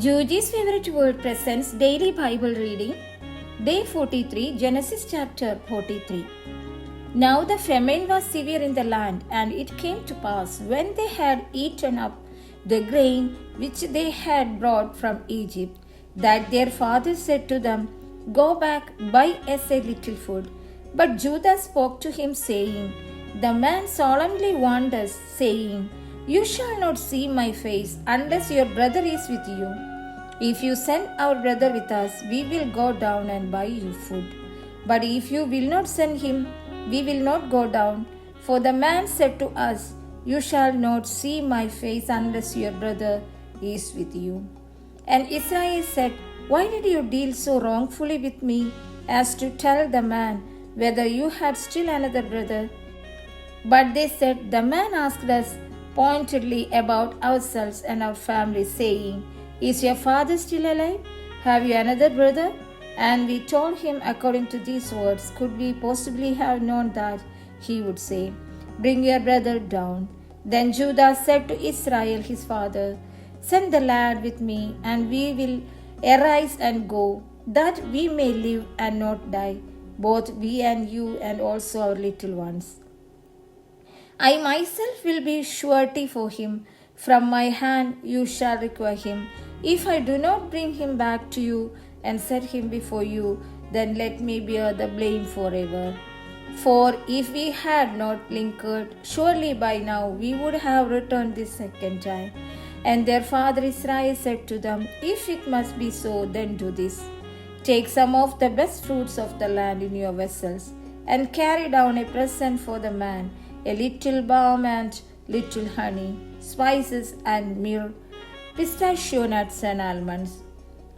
Georgie's favorite word presents daily Bible reading, Day 43, Genesis chapter 43. Now the famine was severe in the land, and it came to pass, when they had eaten up the grain which they had brought from Egypt, that their father said to them, Go back, buy us a little food. But Judah spoke to him, saying, The man solemnly warned us, saying, You shall not see my face unless your brother is with you. If you send our brother with us, we will go down and buy you food. But if you will not send him, we will not go down. For the man said to us, You shall not see my face unless your brother is with you. And Israel said, Why did you deal so wrongfully with me, as to tell the man whether you had still another brother? But they said, The man asked us pointedly about ourselves and our family, saying, Is your father still alive? Have you another brother? And we told him according to these words. Could we possibly have known that? He would say, Bring your brother down. Then Judah said to Israel his father, Send the lad with me, and we will arise and go, that we may live and not die, both we and you, and also our little ones. I myself will be surety for him. From my hand you shall require him. If I do not bring him back to you and set him before you, then let me bear the blame forever. For if we had not lingered, surely by now we would have returned this second time. And their father Israel said to them, If it must be so, then do this. Take some of the best fruits of the land in your vessels, and carry down a present for the man, a little balm and little honey, spices and myrrh, pistachio nuts and almonds.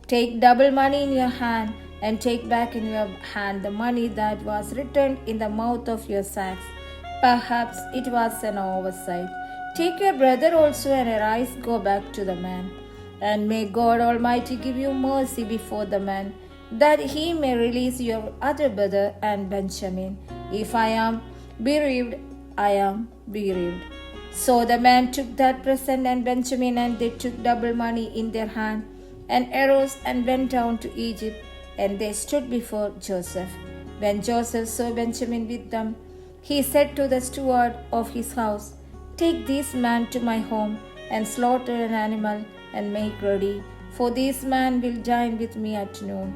Take double money in your hand, and take back in your hand the money that was returned in the mouth of your sacks. Perhaps it was an oversight. Take your brother also, and arise, go back to the man. And may God Almighty give you mercy before the man, that he may release your other brother and Benjamin. If I am bereaved, I am bereaved. So the man took that present and Benjamin, and they took double money in their hand, and arose and went down to Egypt, and they stood before Joseph. When Joseph saw Benjamin with them, he said to the steward of his house, Take this man to my home, and slaughter an animal, and make ready, for this man will dine with me at noon.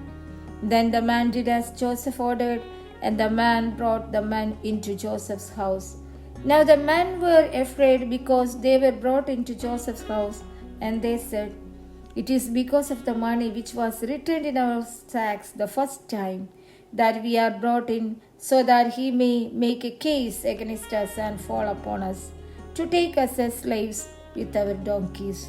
Then the man did as Joseph ordered, and the man brought the man into Joseph's house. Now the men were afraid, because they were brought into Joseph's house, and they said, It is because of the money which was returned in our sacks the first time that we are brought in, so that he may make a case against us and fall upon us, to take us as slaves with our donkeys.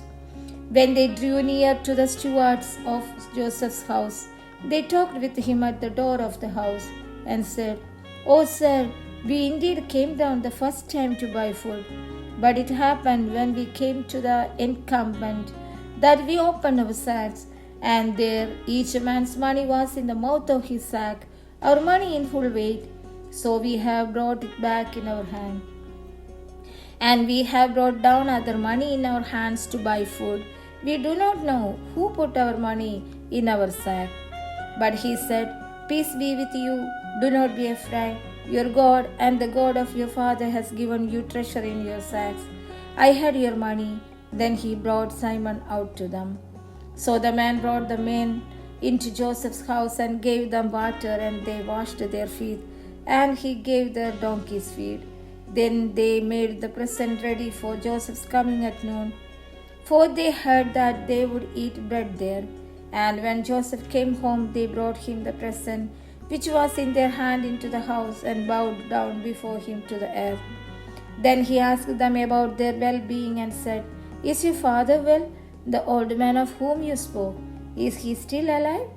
When they drew near to the stewards of Joseph's house, they talked with him at the door of the house, and said, O sir, we indeed came down the first time to buy food. But it happened when we came to the encampment that we opened our sacks, and there each man's money was in the mouth of his sack, our money in full weight. So we have brought it back in our hand. And we have brought down other money in our hands to buy food. We do not know who put our money in our sack. But he said, Peace be with you, do not be afraid. Your God and the God of your father has given you treasure in your sacks. I had your money. Then he brought Simon out to them. So the man brought the men into Joseph's house, and gave them water, and they washed their feet, and he gave their donkeys feed. Then they made the present ready for Joseph's coming at noon, for they heard that they would eat bread there. And when Joseph came home, they brought him the present which was in their hand into the house, and bowed down before him to the earth. Then he asked them about their well-being, and said, Is your father well, the old man of whom you spoke? Is he still alive?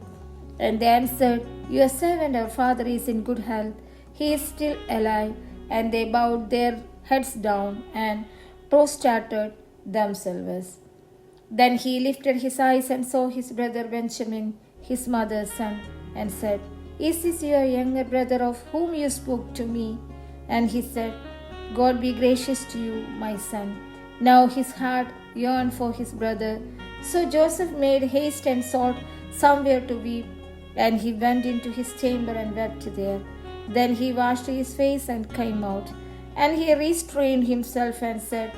And they answered, Your servant, our father, is in good health. He is still alive. And they bowed their heads down, and prostrated themselves. Then he lifted his eyes, and saw his brother Benjamin, his mother's son, and said, Is this your younger brother of whom you spoke to me? And he said, God be gracious to you, my son. Now his heart yearned for his brother, So Joseph made haste and sought somewhere to weep, and he went into his chamber and wept there. Then he washed his face and came out, and he restrained himself and said,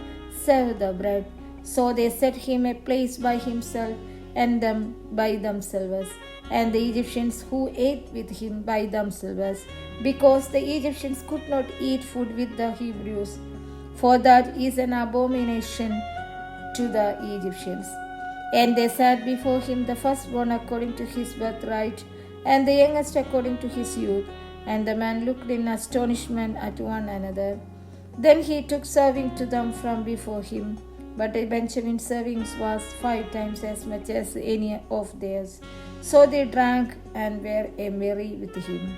Serve the bread. So they set him a place by himself and them by themselves, and the Egyptians who ate with him by themselves, because the Egyptians could not eat food with the Hebrews, for that is an abomination to the Egyptians. And they sat before him, the firstborn according to his birthright, and the youngest according to his youth. And the man looked in astonishment at one another. Then he took serving to them from before him. But Benjamin's servings was 5 times as much as any of theirs. So they drank and were merry with him.